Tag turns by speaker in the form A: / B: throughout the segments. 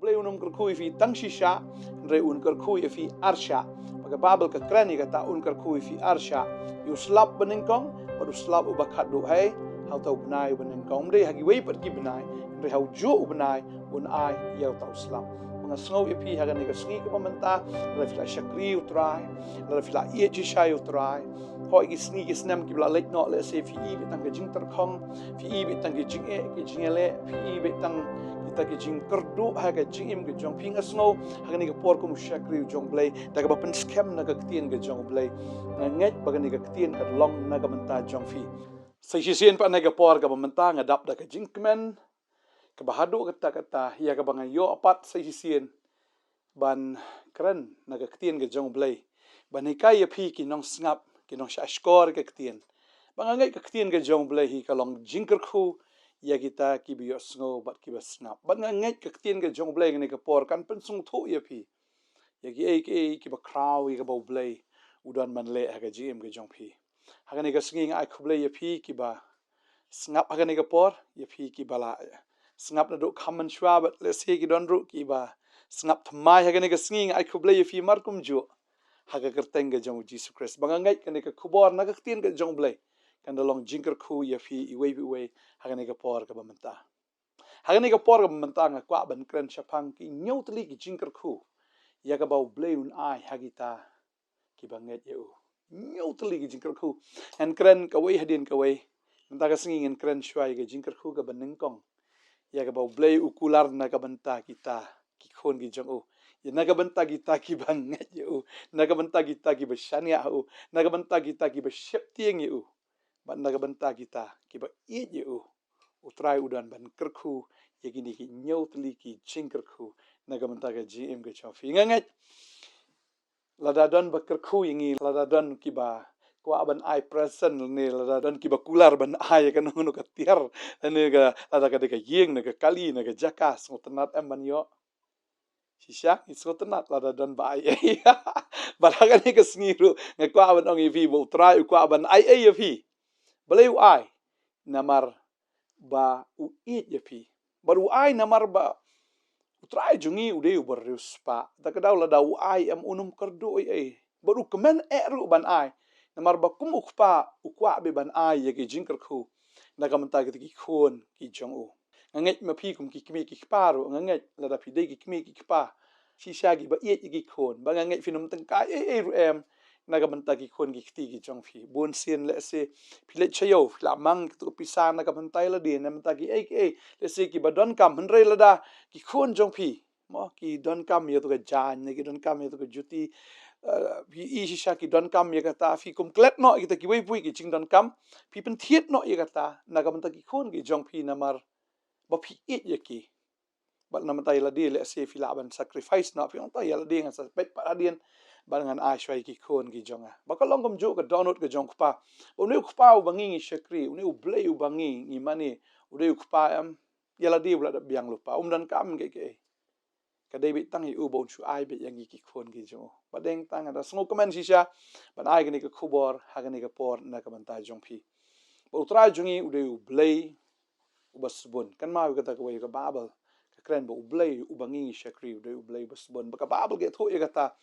A: blei un kyrkhu fi tang shisha re un kyrkhu fi arsha maka babel ka krani kata un kyrkhu fi arsha yu slap benengkong padu slap uba khadu hai hau tau benai benengkong dei hagi wei pat ki benai re hau ju benai un ai yau tau slap mga snow fi haga ne ka sngi ka pamenta re fla shakri utrai re fla ie ji shai utrai hoi ki sngi ki snam ki bla lek no le se fi i betang ka jing ter khong fi i betang ki jing e ki jing ele fi i betang kita ki jing kerdu haga jing im ki jong ping snow haga ne ka por ko shakri jong blai ta ka pen scam na ka tien ka jong blai nget baga ne ka tien ka long na ka menta jong fi sai si sien pa ne ka por ka menta ngadap da ka jing kmen ka bahadu kata ya ka bangai yo apat sai si sien ban kran na ka tien ka jong blai ban hi kai ya phi ki nong snap ki nong shashkor ka tien bangai ka tien ka jong blai hi ka long jing kyrkhu ya kita ki bi sngo bat ki snap bangai ka tien ka jong blai ne ka por kan pen sung thu ya phi ya ki ba kraw ka ba blai udan man le ha ka gm ka jong phi ha ne ka singing ai khublai ya phi ki ba snap ha ne ka por ya phi ki bala snap na do khaman shwa bat le se ki don ru ki ba snap thmai ha ne ka singing ai khublai ya phi mar kum jo ha ka kerteng ka jong Jesus Christ bangai ka ne ka khubor na ka tien ka jong blai kan long jingker khu ya fi i wei ha ne ka por ka bamenta ha ne ka por ka bamenta nga kwa ban kren chapang ki nyotli ki jingker khu ya ka ba blei un ai hagita ki banget eu nyotli ki jingker khu en kren ka wei hadin ka wei menta ka singing en kren shwai ka jingker khu ka banengkong ya ka ba blei ukular na ka banta kita ki khon ki jong u ya na ka banta kita ki banget eu na ka banta kita ki bashania u na ka banta kita ki bashep tieng eu ban na ka banta kita ki ba i eu utrai udan ban kyrkhu ya gini ki nyotli ki jingker khu na ka banta ka gm ka chofi ngangat ladadon ba kyrkhu yingi ladadon ki ba kwa ban ai present ne ladadon ki ba kular ban ai ka no ka tiar ne ka lada ka de ka yeng ne ka kali ne ka jakas ngotenat em ban yo sisha ngotenat ladadon ba ai baraga ne ka sngiru nga kwa ban ong vi bo trai kwa ban ai ya vi beleu ai namar ba u it ya pi baru ai namar ba utrai jungi ude uberus pa ta ka daw la daw ai am unum kardo ai baru kemen ru ban ai namar ba kum ukpa ukwa be ban ai ya ki jingker khu na ka menta ki khon ki jong u nganget ma phi kum ki kmi ki paru nganget la da phi de ki kmi ki pa si sha gi ba it ki khon ba nganget finum tang kai ru em na ka menta ki khon ki khti ki jong phi bon sien le se phile chayo la mang tu pisa na ka mentai la din na menta ki le se ki ba don kam hnre la da ki khon jong phi mo ki don kam ye tu ka jan ne ki don kam ye tu ka juti phi i shisha ki don kam ye ka ta phi kum klet no ki ta ki wei pui ki ching don kam phi pen thiet no ye ka ta na ka menta ki khon ki jong phi na mar ba phi it ye ki ba na menta la di le se phi la ban sacrifice na phi on ta ya la di nga sa pet pa dien barangan ashwai ki khon ki jonga bakalong kom jo ka donut ka jong pa unu khpa u bangi shakri unu blei u bangi ni mani unu khpa am yala di bla da biang lupa dan kam ke ka david tang u bon chu ai be yang ki khon ki jo badeng tang da smo komen shisha ban ai ni ka khubor ha ni ka por na ka banta jong phi ba utra jungi u blei u basbon kan ma ka ta ka wei ka babel ka kren ba u blei u bangi shakri u blei basbon ba ka babel ge tho ye ka ta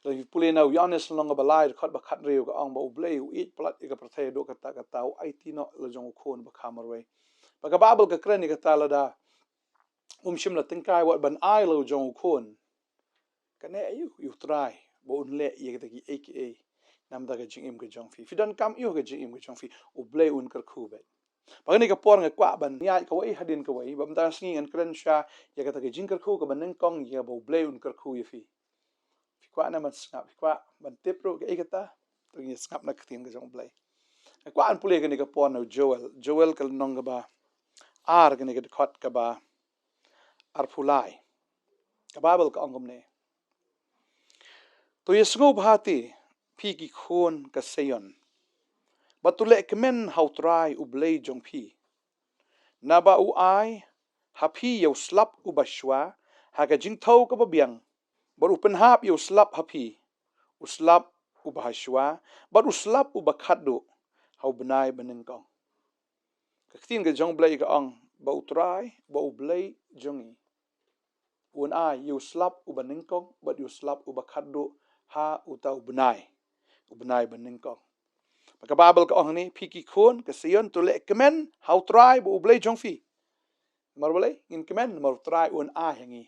A: Lalu pulih na uyanes long balai dekat bakat riu ka ang bau blei it plat ika percaya do kata kata IT no lejong khon ba kamarway baka babel ka kren kata lada shim la tingkai wat ban ai lo jong khon kane you try bo unle ye kata ki aka nam da ka jing ka jong fi dan kam you ka jing ka jong fi u blei un kyrkhu bet bagani ka por nga kwa ban ya ka wei hadin ka wei bam ta singi an kren sha ye kata ka jing kyrkhu ka ban neng kong ye bo blei un kyrkhu ye fi kwa na man snap kwa ban tip ro ke kata tu ni snap na ktin ka jong blai kwa an pule ka ni ka pon no joel ka nong ka ba ar ka ni ka khot ka ba ar phulai ka babel ka angom ne to yesngo bhati phi ki khon ka seyon batule kemen how try u blai jong phi na ba u ai happy yo slap u bashwa ha ka jing thau ka ba biang baru penhap yo slap happy uslap ubahashwa bar uslap ubakhadu hau benai benengkong kaktin ke jong blai ka ong ba utrai ba ublai jongi un ai you slap uba ningkong but you slap uba khadu ha uta ubnai beningkong maka babel ka ong ni piki khun ka sion tu le kemen how try bu ublei jongfi mar boleh in kemen mar try un ai hangi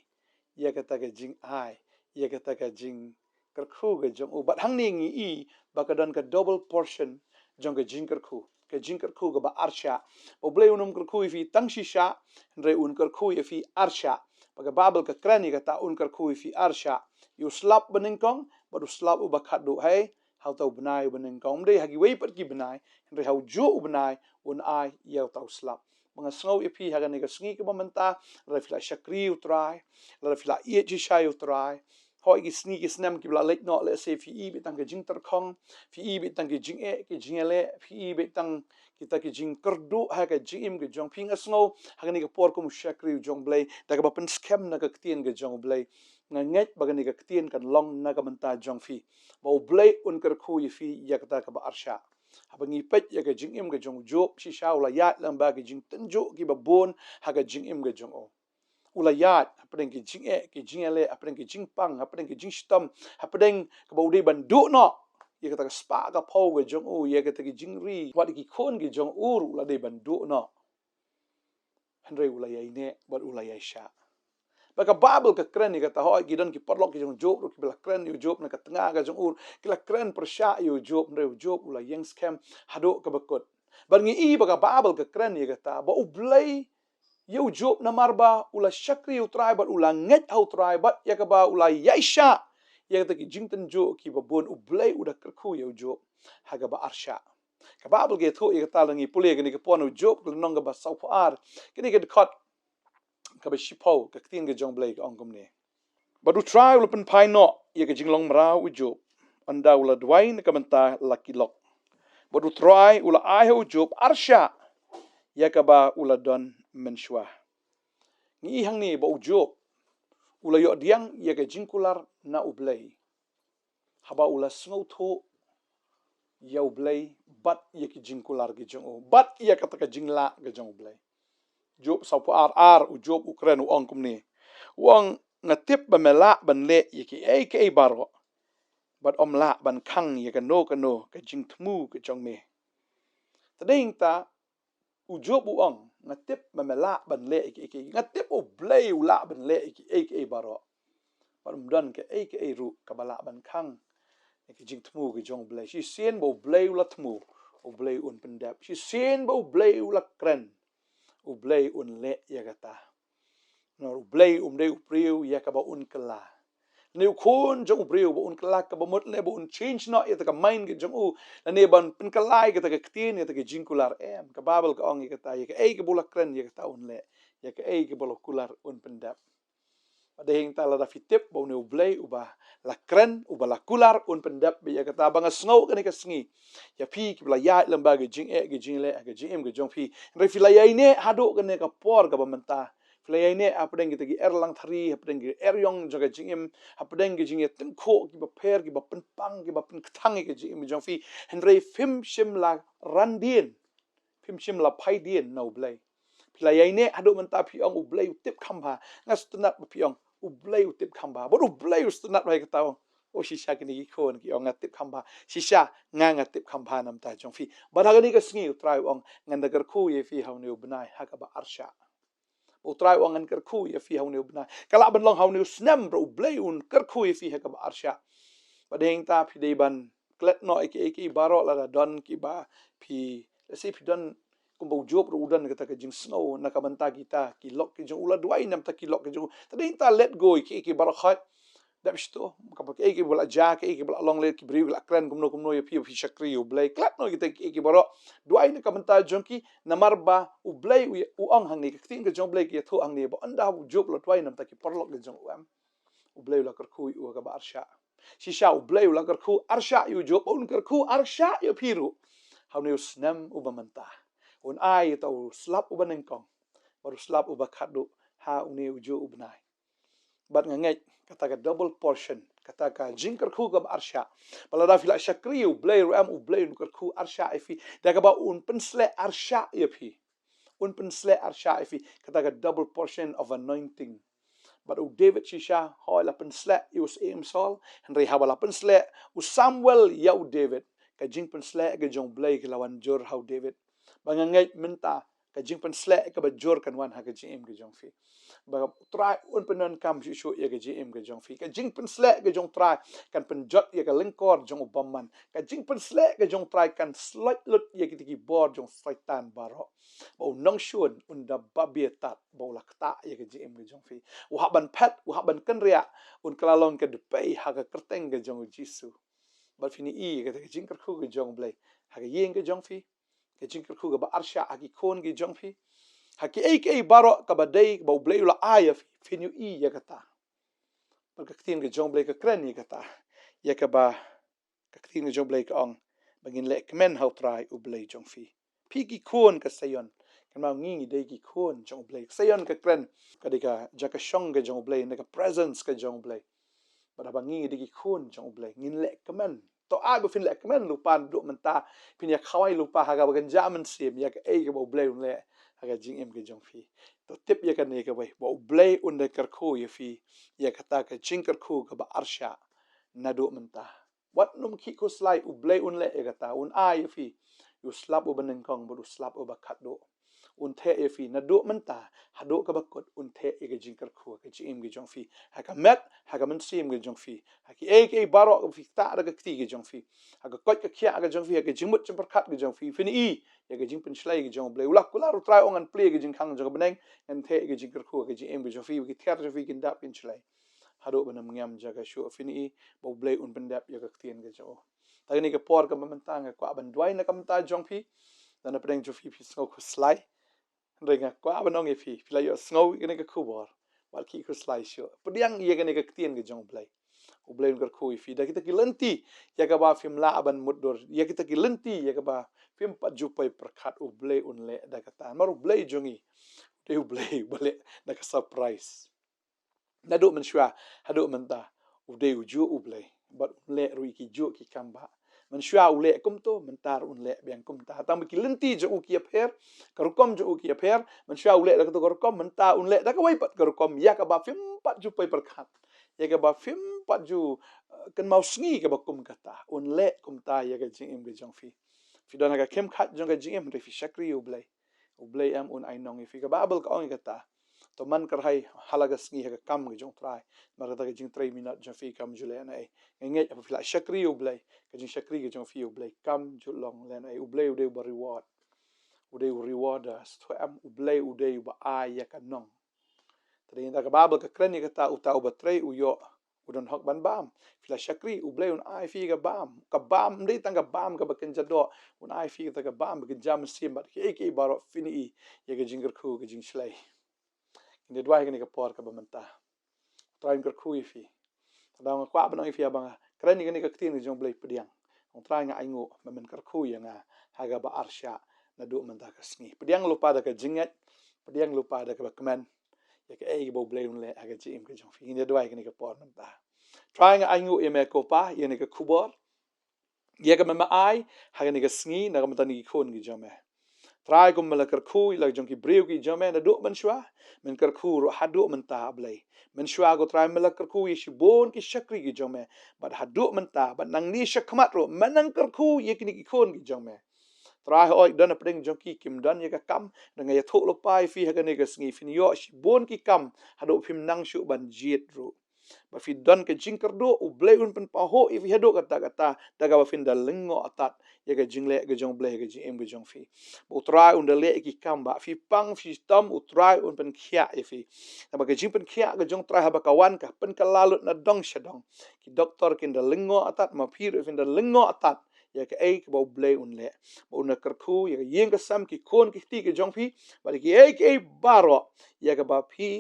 A: ya kata ka jing ai ya kata ka jing kyrkhu ga jong u bat hang ni ngi i bakadon ka double portion jong ka jing kyrkhu ga ba arsha ublei unum kyrkhu fi tang shisha re un kyrkhu fi arsha maka babel ka krani ka ta un kyrkhu fi arsha you slap beningkong baru slap uba khadu hai how tau benai beningkong dei hagi wei pat ki benai re how jo benai un ai ya tau slap mga sngau ipi haga ni ka sngi ka mamanta re fila shakri utrai re fila ie ji shai utrai hoi ki sngi ki snem ki bla lek no le se fi i betang ka jing tar khong fi i betang ki jing e ki jing ele fi i betang kita ki jing kerdu ha ka jing im ke jong ping asngau haga ni ka por ko shakri jong blai da ka pen scam na ka ktien ke jong blai nganget bagani ka ktien kan long na ka manta jong fi ba blai un kyrkhu i fi yakta ka ba arsha abangi pet ya ka jing im ka jong job shi sha ula yat lam ba ka jing tenjo ki ba bon ha ka jing im ka jong o ula yat apeng ki jing e ki jing ele apeng ki jing pang apeng ki jing stam apeng ka ba udai bandu no ya ka ta spa ka pau ka jong o ya ka ta ki jing ri wat ki khon ki jong ur ula dei bandu no handre ula yai ne bat ula yai sha baka babel ka kren ni kata hoi gidan ki parlok ki jong job ki bela kren yu job na ka tengah ka jong ur ki la kren persha yu job re job ula yang scam hado ka bakot bar ngi i baka babel ka kren ni kata ba ublei yu job na marba ula shakri yu trai bat ula nget au trai bat ya ka ba ula yaisha ya ta ki jingten jo ki ba bon ublei uda kyrkhu yu job haga ba arsha ka babel ge tho i kata langi pule ni ka pon job ka nong ka ba sau ar kini ka khot ka ba shipau ka tin ga jong blai ka ongkom ne badu try ul pen pai no ye ka jinglong mra u job anda ula dwain ka menta lucky lock badu try ula ai u job arsha ya ka ba ula don menshwa ngi hang ni ba u job ula yo diang ye ka jingkular na u blai haba ula sngo tho ya u blai bat ye ki jingkular ki jong bat ye ka ta ka jingla ga jong blai job sau ar u job ukren u ongkom ni wong ngatip ba mela ban le yiki ai baro bat om la ban khang ye ka no ka jing thmu ka chong me tading ta u job u ong ngatip ba mela ban le yiki ngatip u blai u la ban le yiki ai baro bat dan ka ai ru ka bala ban khang yiki jing thmu ka jong blai shi sen bo blai u la thmu u blai un pendap shi sen bo blai u la kren u blai un le ya kata no blai de upriu ya ka ba un kala ne khon jong upriu ba un kala ka ba mot le ba un change no ya ta ka mind ge jong u la ne ban pen kalai ka ta ka tin ya ta ka jinkular em ka babel ka ong ya ka ta ya ka ai ka bula kren ya ka ta un le ya ka ai ka bula kular un pendap ada hing ta la da fitip ba ne blai u ba la kren u ba la kular un pendap be ya ka ta ba nga sngo ka ne ka sngi ya pi ki bla ya lamba ge jing e ge jing le ge jing em ge jong pi re fi la ya ne hado ka ne ka por ka ba menta flay ne apdeng kita gi erlang thari apdeng gi eryong jaga jingim apdeng gi jinge tengko gi ba per gi ba penpang gi ba penktang gi jingim jong fi henry fim shim la randien phim shim la phai dien no blai flay ne adu menta piong u blai tip khamba ngas tunat piong u blai tip khamba bo u blai tunat rai ka o shisha ki ni khon ki ong tip khamba shisha nga tip khamba nam ta jong fi badagani ka sngi try ong nganda kar khu ye fi haw ne ubnai ha ka ba arsha utrai wangan kyrkhu ya fi haunu bna kala ban long haunu snem bro blai un kyrkhu ya fi ha ka arsha badeng ta phi dei ban klet no ki baro la don ki ba phi se phi don kumbo job ro udan ka ta ka jing snow na ka banta kita ki lok ki jong ula duai nam ta ki lok ki jong tadeng ta let go ki baro khat dab sto ka pa ki bola ja ki bola long le ki bri la kren kumno ya fi shakri u blai klat no ki baro duai na ka banta jong ki namarba u blai u ong hang ni ka tin ka jong blai ki thu hang ni ba anda u job la duai nam ta ki parlok ki jong am u blai la kyrkhu u ka ba arsha shisha u blai la kyrkhu arsha yu job un kyrkhu arsha yu piru how ne snam u ba manta un ai ta u slap u baneng kong baru slap u ba khadu ha u ne u jo u bnai bat ngai kata ka double portion kata ka jing kyrkhu ka arsha balada fila shakri u blai ram u blai un kyrkhu arsha ifi da ka ba un pensle arsha ifi un pensle arsha ifi kata ka double portion of anointing But David shisha hoi la pen slek us sol Henry hawala pen slek Samuel yau David ka jing pen slek ke jong blai ke lawan jor hau David bangangai menta ka jing pen slek ke bajor kan wan ha ke jing ke jong fi ba try un penon kam shu ye ke jing ke jong fi ka jing pen slek ke jong try kan pen jot ye ka lengkor jong ubaman ka jing pen slek ke jong try kan slot lut ye ke tiki bor jong saitan baro ba nong shun un da babietat ba lakta ye ke jing ke jong fi uhaban pet uhaban kan ria un kalalong ke depai ha ka kerteng ke jong jisu ba fini ke jing kyrkhu ke jong blai ha ke yeng ke jong fi ke jing kyrkhu ke ba arsha aki kon ke jong fi haki ei baro ka badai ba blai la aya fini ya kata ba ka tin ke jong blai ka kren ya kata ya ka ba ka tin ke jong blai ka ong bangin le kmen how try u blai jong fi ki kon ka sayon kan ma ngi dei ki kon jong blai sayon ka kren ka dika jaka shong ke jong blai na ka presence ka jong blai ba ba ngi dei ki kon jong blai ngin le kmen to ai ba fin le kmen lupa do menta pin ya khawai lupa ha ga ban jaman sim ya ka ei ka ba blai un le aga jing ke jong fi to tip ya kan ne ka bai ba blai un de kyrkhu ya fi ya kata ka jing kyrkhu ka ba arsha na do menta wat num ki ko slai u blai un le ya kata un a ya fi yu slap u banen kong bu slap u ba khat do un the ya fi na do menta ha do ka ba kot un the ya jing kyrkhu ka jing ke jong fi ha ka met ha ka men sim ke jong fi ha ki e baro ka fi ta da ka ti ke jong fi ha ka kot ka khia ka jong fi ka jing mut chim par khat ke jong fi fini ya ke jing pen shlai ke jong blai ulak kula ru try ong an play ke jing khang jong beneng en the ke jing kyrkhu ke jing ke jong fi ke ther jong fi kin dap kin shlai hado banam ngam jaga shu fini bo blai un pen dap ya ka tien ke jo ta ni ke por ka mentang kwa ban dwai na kam ta jong fi dan apeng jong fi sngo ku slai renga kwa ban ong e fi la yo sngo ke ne ke khubor wal ki ku slai shu pediang ye ke ne ke tien ke jong blai u blai un kyrkhu fi da kita ki lenti ya ka ba film la ban mudor ya kita ki lenti ya ka ba film pat jupai perkhat u blai un le da kata mar u blai jongi te u blai bale da ka surprise na do men shwa hado men ta u de u ju u blai but le ru ki ju ki kamba men shwa u le kum to men tar un le biang kum ta tam ki lenti jo u ki apher karukom jo u ki apher men shwa u le da ka to karukom men ta un le da ka wai pat karukom ya ka ba film pat jupai perkhat ya ka ba film pat ju kan mau sngi ka ba kum kata un le kum ta ya ka jing im ge jong fi dona ka kem khat jong ka jing im re fi shakri u blai am un ai nong fi ka babel ka ong kata to man kar hai halaga sngi ha ka kam ge jong trai mar ka jing 3 minute jong fi kam jule na ai nge fa fi la shakri u blai ka jing shakri ge jong fi u blai kam julong len ai u blai u de ba reward u de reward us to am u blai u de ba ai ya ka nong tadi ka babel ka kren ka ta u ta u ba 3 u yo udon hok ban bam fila shakri u blai un ai fi ka bam ndai tang ka bam ka bakin jado un ai fi ka bam ka jam sim bat ke baro fini ye ka jingir khu ka jing shlai inde dwai ka por ka bamanta train kar khu fi tadang kwa ban fi abang kren ni ka tin jong blai pediang ong trai nga aingu men kar khu ya nga haga ba arsha na do menta ka sngi pediang lupa da ka jinget pediang lupa da ka bakman ya ka bo blai un le aga jim ka jong fi inde dwai ka por menta trying aingu eme ko pa ye ne ka khubor ye ka mema ai ha ne ka sngi na ka mtani khon gi jame try ko mala kar khu ila jong ki breu ki jame na do man shwa men kar khu ro hadu man ta blai men shwa go try mala kar khu ye shibon ki shakri gi jame but hadu man ta but nang ni shakmat ro manang kar khu ye ki khon gi jame try oi don apeng jong ki kim don ye ka kam na ngai tho lo pai fi ha ne ka sngi fin yo shibon ki kam hadu phim nang shu ban jit ro ba fi don ke jingker do u blai un pen pa ho i fi hado kata daga ba fin da lengo atat ye ga jingle ga jong blai ga jing ga jong fi u try un da le ki kamba fi pang fi tam u try un pen khia e fi ba ga jing pen khia ga jong try ha ba kawan ka pen ka lalut na dong shadong ki doktor kin da lengo atat ma fi fin da lengo atat ya ka ai ba blai un le ba un kar khu ya yeng ka sam ki kon ki ti ga jong fi ba ki ai baro ya ga ba fi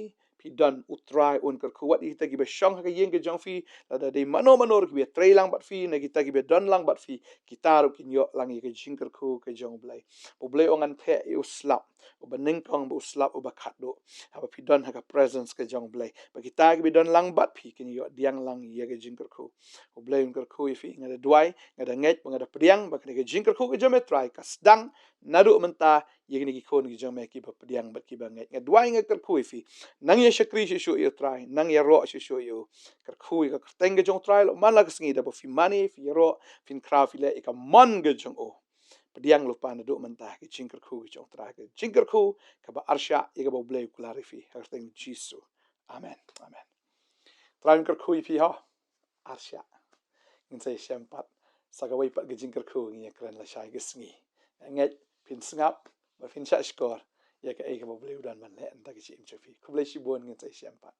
A: don utrai un kar kuat kita gi be shong ha yeng ge jong fi la da de mano ki be trei lang bat fi na kita gi be don lang bat fi kita ro kin yo lang ge jing kar khu ke jong blai bo blai ong an the u slap u ba ning kong bu slap u ba khat do ha ba fi don ha ka presence ke jong blai ba kita gi be don lang bat fi kin yo diang lang ye ge jing kar khu u blai un kar khu fi nga da dwai nga da nget nga da priang ba ke jing kar khu ke jome trai ka sdang nadu menta Yang ni gikon gi jang me ki ba pediang bat ki ba ngai dwai ngai kyrkhu fi nang ya shakri shu yo try nang ya ro shu yo kyrkhu ka teng ge jong try lo man la sngi da ba fi mani fi ro fin kra fi le ka man ge jong o pediang lo pan do mentah ki ching kyrkhu jong try ke ching kyrkhu ka ba arsha ye ka ba blei klarifi ka teng jisu amen amen try kyrkhu fi ha arsha ngin sai sempat sagawai pat ge jing kyrkhu ngi kran la shai ge sngi ngai pin sngap ba fin sha skor ya ka ai ka ba bleu dan man le an ta ki chim chafi kublai shi bon ngin sai sempat